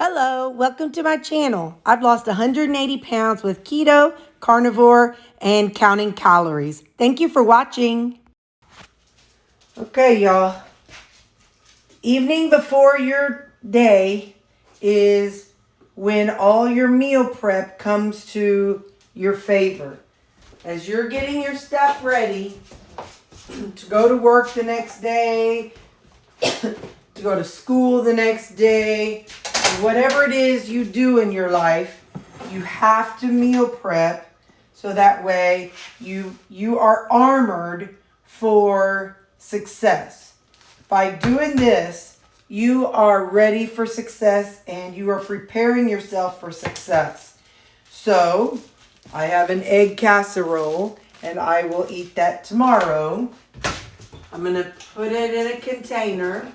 Hello, welcome to my channel. I've lost 180 pounds with keto, carnivore, and counting calories. Thank you for watching. Okay, y'all. Evening before your day is when all your meal prep comes to your favor. As you're getting your stuff ready to go to work the next day, to go to school the next day, whatever it is you do in your life, you have to meal prep so that way you are armored for success. By doing this, you are ready for success and you are preparing yourself for success. So, I have an egg casserole and I will eat that tomorrow. I'm going to put it in a container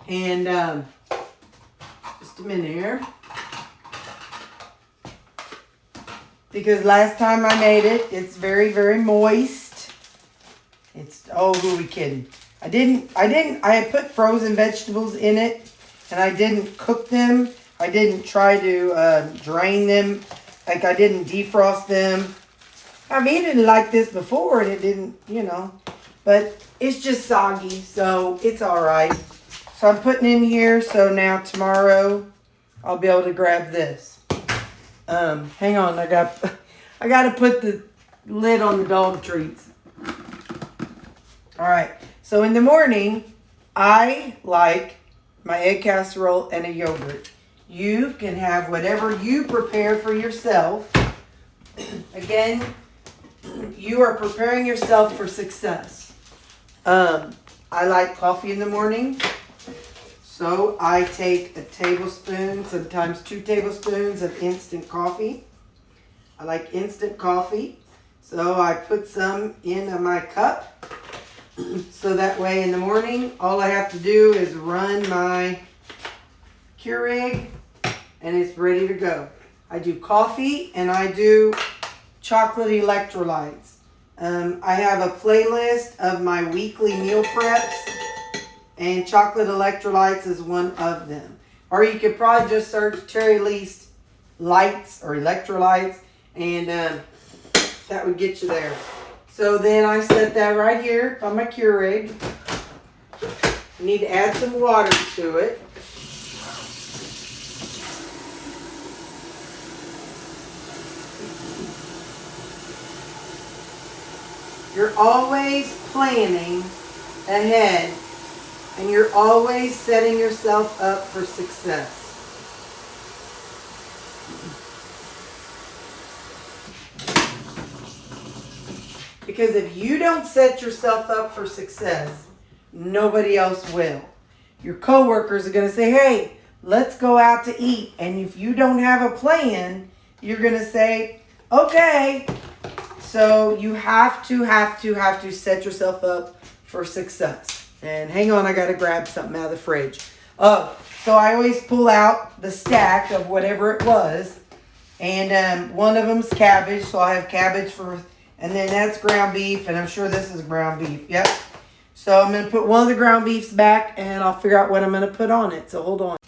and just a minute here. Because last time I made it, it's very, very moist. Oh, who are we kidding? I had put frozen vegetables in it and I didn't cook them. I didn't try to drain them. Like I didn't defrost them. I've eaten it like this before and it didn't, but it's just soggy, so it's all right. So I'm putting in here, so now tomorrow I'll be able to grab this. Hang on, I got to put the lid on the dog treats. All right, so in the morning, I like my egg casserole and a yogurt. You can have whatever you prepare for yourself. Again, you are preparing yourself for success. I like coffee in the morning. So I take a tablespoon, sometimes 2 tablespoons of instant coffee. I like instant coffee. So I put some in my cup. So that way in the morning, all I have to do is run my Keurig and it's ready to go. I do coffee and I do chocolate electrolytes. I have a playlist of my weekly meal preps. And chocolate electrolytes is one of them. Or you could probably just search Terry Lee's lights or electrolytes and that would get you there. So then I set that right here on my Keurig. I need to add some water to it. You're always planning ahead. And you're always setting yourself up for success. Because if you don't set yourself up for success, nobody else will. Your coworkers are going to say, hey, let's go out to eat. And if you don't have a plan, you're going to say, okay. So you have to set yourself up for success. And hang on, I got to grab something out of the fridge. Oh, so I always pull out the stack of whatever it was. And one of them's cabbage, so I have cabbage and then that's ground beef, and I'm sure this is ground beef. Yep. So I'm going to put one of the ground beefs back, and I'll figure out what I'm going to put on it. So hold on.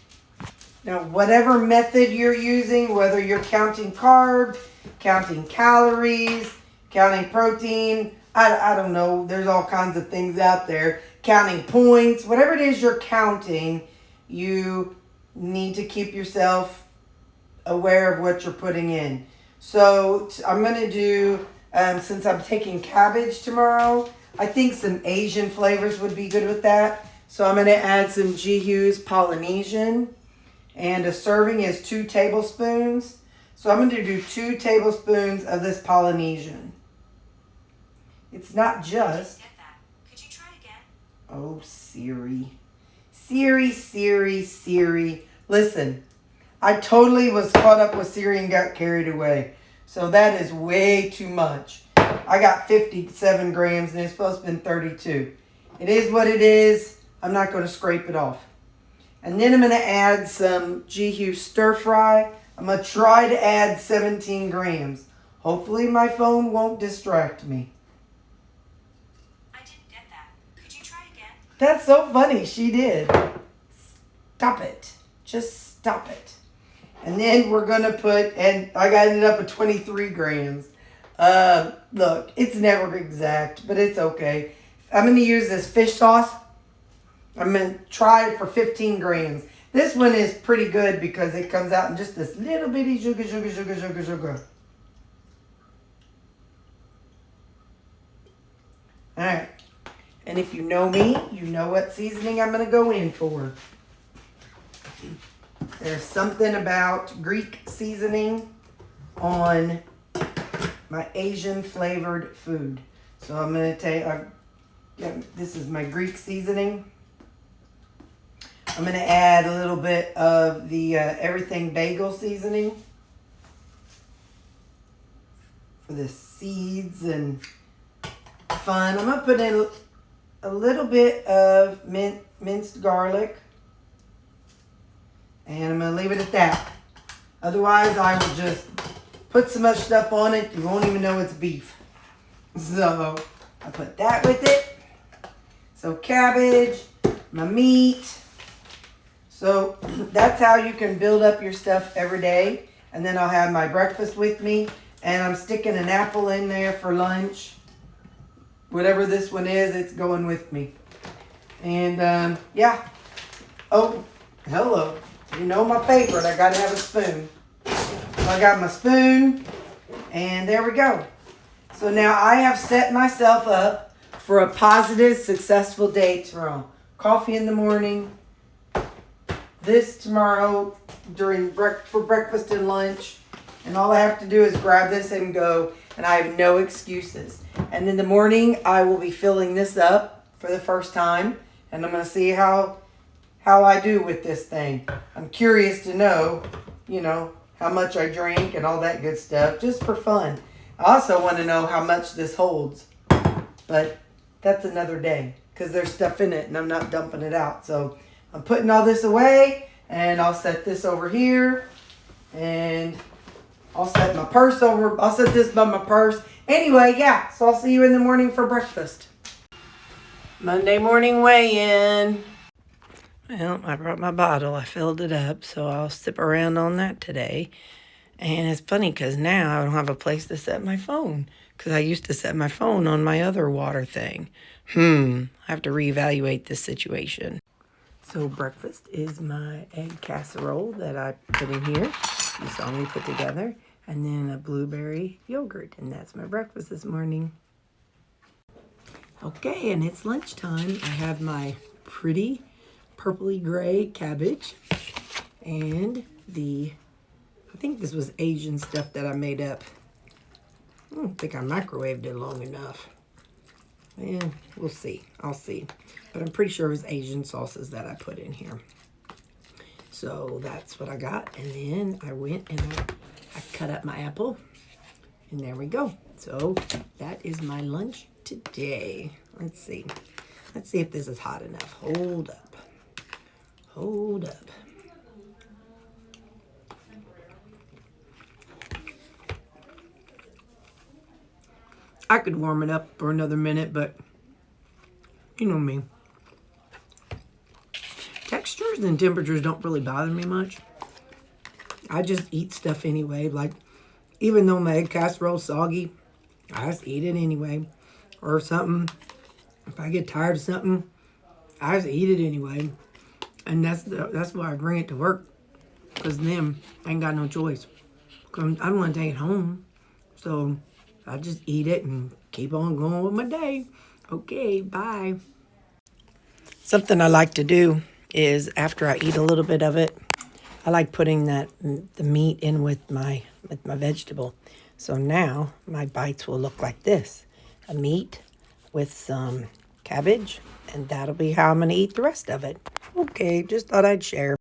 Now, whatever method you're using, whether you're counting carbs, counting calories, counting protein, I don't know. There's all kinds of things out there. Counting points, whatever it is you're counting, you need to keep yourself aware of what you're putting in. So I'm going to do, since I'm taking cabbage tomorrow, I think some Asian flavors would be good with that. So I'm going to add some G-Hughes Polynesian. And a serving is 2 tablespoons. So I'm going to do 2 tablespoons of this Polynesian. It's not just... Oh, Siri. Siri. Listen, I totally was caught up with Siri and got carried away. So that is way too much. I got 57 grams and it's supposed to have been 32. It is what it is. I'm not going to scrape it off. And then I'm going to add some G-Hughes stir fry. I'm going to try to add 17 grams. Hopefully my phone won't distract me. That's so funny. She did. Stop it. Just stop it. And then we're going to put, and I got ended up with 23 grams. Look, it's never exact, but it's okay. I'm going to use this fish sauce. I'm going to try it for 15 grams. This one is pretty good because it comes out in just this little bitty sugar. Alright. And if you know me, you know what seasoning I'm going to go in for. There's something about Greek seasoning on my Asian flavored food. So I'm going to take, this is my Greek seasoning. I'm going to add a little bit of the everything bagel seasoning for the seeds and fun. I'm going to put in a little bit of minced garlic. And I'm going to leave it at that. Otherwise, I will just put so much stuff on it, you won't even know it's beef. So, I put that with it. So, cabbage, my meat. So, that's how you can build up your stuff every day. And then I'll have my breakfast with me. And I'm sticking an apple in there for lunch. Whatever this one is, it's going with me. And, yeah. Oh, hello. You know my favorite, I gotta have a spoon. So I got my spoon, and there we go. So now I have set myself up for a positive, successful day tomorrow. Coffee in the morning, this tomorrow for breakfast and lunch, and all I have to do is grab this and go, and I have no excuses. And in the morning, I will be filling this up for the first time, and I'm gonna see how I do with this thing. I'm curious to know, how much I drink and all that good stuff, just for fun. I also want to know how much this holds, but that's another day because there's stuff in it and I'm not dumping it out. So I'm putting all this away and I'll set this over here and I'll set my purse over. I'll set this by my purse. Anyway, yeah, so I'll see you in the morning for breakfast. Monday morning weigh-in. Well, I brought my bottle. I filled it up, so I'll sip around on that today. And it's funny because now I don't have a place to set my phone because I used to set my phone on my other water thing. I have to reevaluate this situation. So breakfast is my egg casserole that I put in here. You saw me put together. And then a blueberry yogurt. And that's my breakfast this morning. Okay, and it's lunchtime. I have my pretty purpley gray cabbage and I think this was Asian stuff that I made up. I don't think I microwaved it long enough. And we'll see. I'll see. But I'm pretty sure it was Asian sauces that I put in here. So that's what I got. And then I went and I cut up my apple. And there we go. So that is my lunch today. Let's see. Let's see if this is hot enough. Hold up. Hold up. I could warm it up for another minute, but you know me. Textures and temperatures don't really bother me much. I just eat stuff anyway. Like, even though my egg casserole's soggy, I just eat it anyway. Or something. If I get tired of something, I just eat it anyway. And that's why I bring it to work. Because then I ain't got no choice. Cause I don't want to take it home. So I just eat it and keep on going with my day. Okay, bye. Something I like to do is after I eat a little bit of it, I like putting the meat in with my vegetable. So now my bites will look like this. A meat with some cabbage, and that'll be how I'm going to eat the rest of it. Okay, just thought I'd share.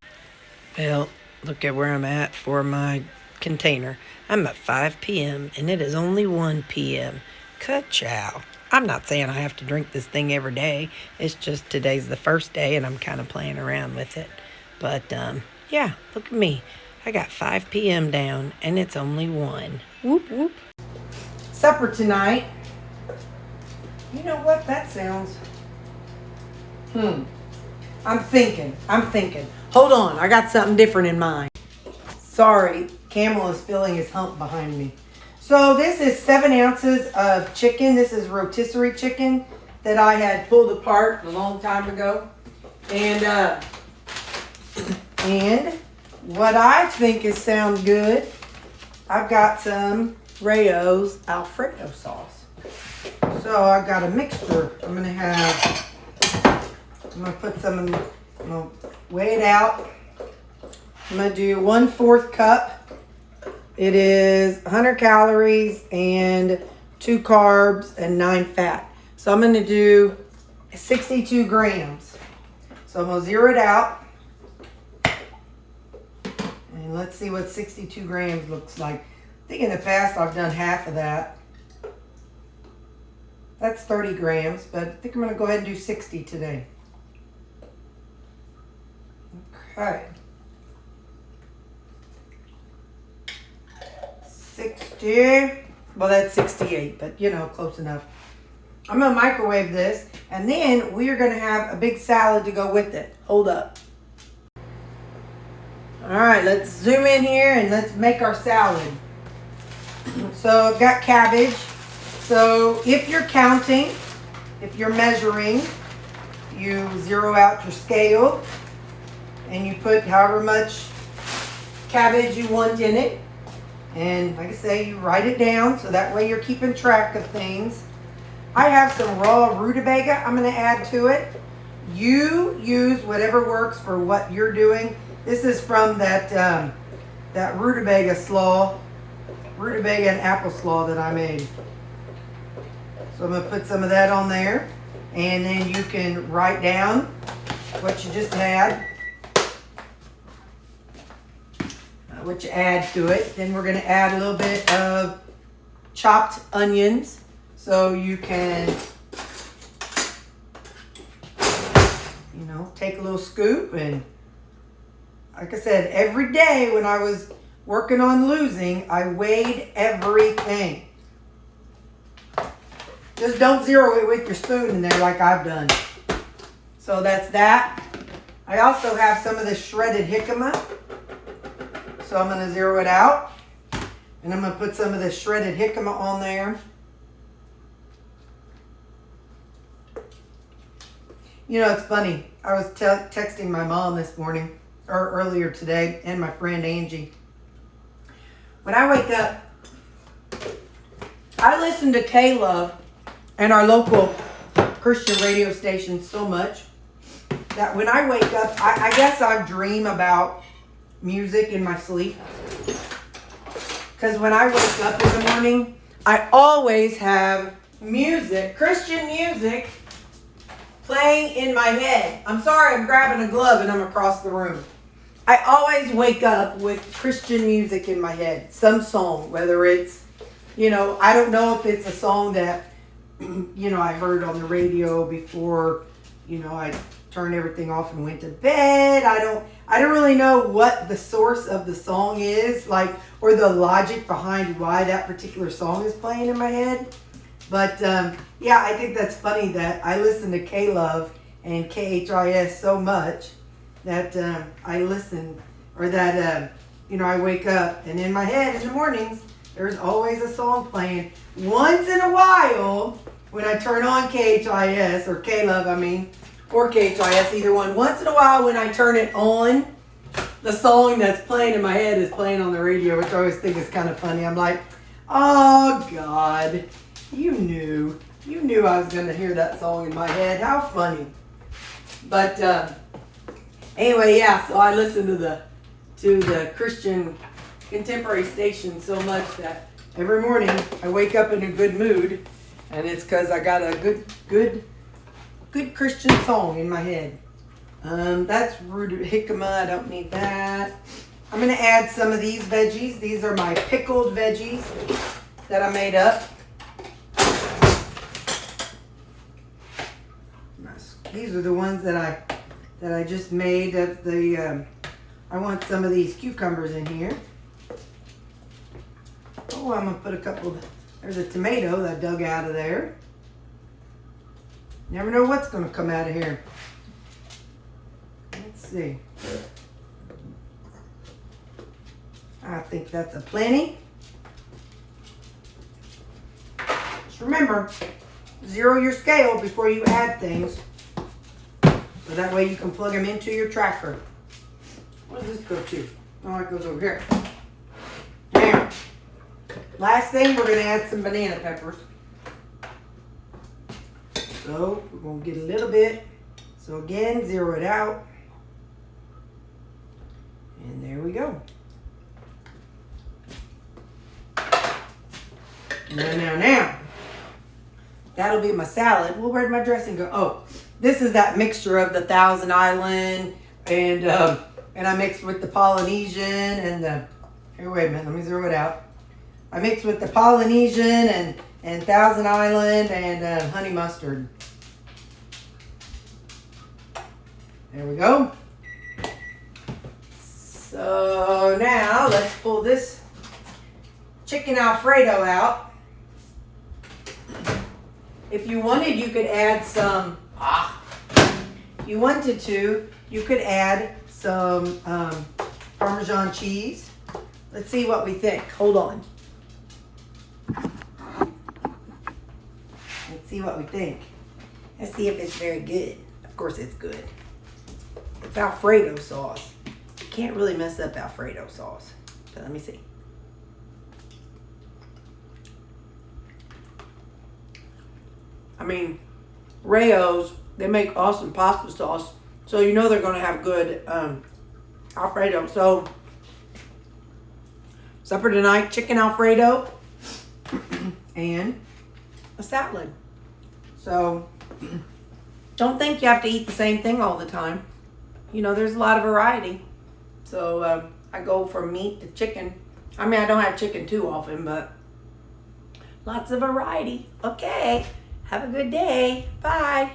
Well, look at where I'm at for my container. I'm at 5 p.m. and it is only 1 p.m. Ka-chow. I'm not saying I have to drink this thing every day. It's just today's the first day and I'm kind of playing around with it. But, yeah, look at me. I got 5 p.m. down and it's only 1. Whoop, whoop. Supper tonight. You know what that sounds? I'm thinking. Hold on, I got something different in mind. Sorry, Camel is filling his hump behind me. So this is 7 ounces of chicken. This is rotisserie chicken that I had pulled apart a long time ago. And what I think is sound good, I've got some Rayo's Alfredo sauce. So I've got a mixture. I'm gonna put some in, I'm gonna weigh it out. I'm gonna do 1/4 cup. It is 100 calories and 2 carbs and 9 fat. So I'm gonna do 62 grams. So I'm gonna zero it out. And let's see what 62 grams looks like. I think in the past I've done half of that. That's 30 grams, but I think I'm gonna go ahead and do 60 today. Okay. 60. Well, that's 68, but you know, close enough. I'm gonna microwave this, and then we are gonna have a big salad to go with it. Hold up. All right, let's zoom in here and let's make our salad. So I've got cabbage. So if you're counting, if you're measuring, you zero out your scale and you put however much cabbage you want in it. And like I say, you write it down so that way you're keeping track of things. I have some raw rutabaga I'm going to add to it. You use whatever works for what you're doing. This is from that rutabaga slaw, rutabaga and apple slaw that I made. So I'm going to put some of that on there. And then you can write down what you just had. What you add to it. Then we're going to add a little bit of chopped onions. So you can, you know, take a little scoop. And like I said, every day when I was working on losing, I weighed everything. Just don't zero it with your spoon in there like I've done. So that's that. I also have some of this shredded jicama. So I'm going to zero it out. And I'm going to put some of this shredded jicama on there. You know, it's funny. I was texting my mom this morning, or earlier today, and my friend Angie. When I wake up, I listen to K-Love and our local Christian radio station so much that when I wake up, I guess I dream about music in my sleep. Because when I wake up in the morning, I always have music, Christian music, playing in my head. I'm sorry, I'm grabbing a glove and I'm across the room. I always wake up with Christian music in my head. Some song, whether it's, you know, I don't know if it's a song that, you know, I heard on the radio before, you know, I turned everything off and went to bed. I don't really know what the source of the song is, like, or the logic behind why that particular song is playing in my head. But yeah, I think that's funny that I listen to K-Love and KHIS so much that I listen, or that, you know, I wake up and in my head in the mornings, there's always a song playing. Once in a while, when I turn on KHIS, or K-Love, I mean, or KHIS, either one. Once in a while when I turn it on, the song that's playing in my head is playing on the radio, which I always think is kind of funny. I'm like, oh God, you knew I was going to hear that song in my head. How funny. But anyway, yeah, so I listen to the Christian contemporary station so much that every morning I wake up in a good mood, and it's because I got a good Christian song in my head. That's root jicama. I don't need that. I'm going to add some of these veggies. These are my pickled veggies that I made up. These are the ones that I just made. I want some of these cucumbers in here. Oh, I'm going to put a couple of, there's a tomato that I dug out of there. Never know what's going to come out of here. Let's see. I think that's a plenty. Just remember, zero your scale before you add things. So that way you can plug them into your tracker. What does this go to? Oh, it goes over here. Now, last thing, we're going to add some banana peppers. So we're going to get a little bit. So again, zero it out. And there we go. Now. That'll be my salad. Well, where'd my dressing go? Oh, this is that mixture of the Thousand Island and I mixed with the Polynesian and the, here, wait a minute, let me zero it out. I mixed with the Polynesian and Thousand Island and honey mustard. There we go. So now let's pull this chicken Alfredo out. If you wanted, you could add some, if you wanted to, you could add some Parmesan cheese. Let's see what we think. Hold on. Let's see what we think. Let's see if it's very good. Of course it's good. It's Alfredo sauce. You can't really mess up Alfredo sauce. But let me see. I mean, Rayo's, they make awesome pasta sauce. So you know they're going to have good Alfredo. So, supper tonight, chicken Alfredo and a salad. So, don't think you have to eat the same thing all the time. You know, there's a lot of variety. So, I go from meat to chicken. I mean, I don't have chicken too often, but lots of variety. Okay. Have a good day. Bye.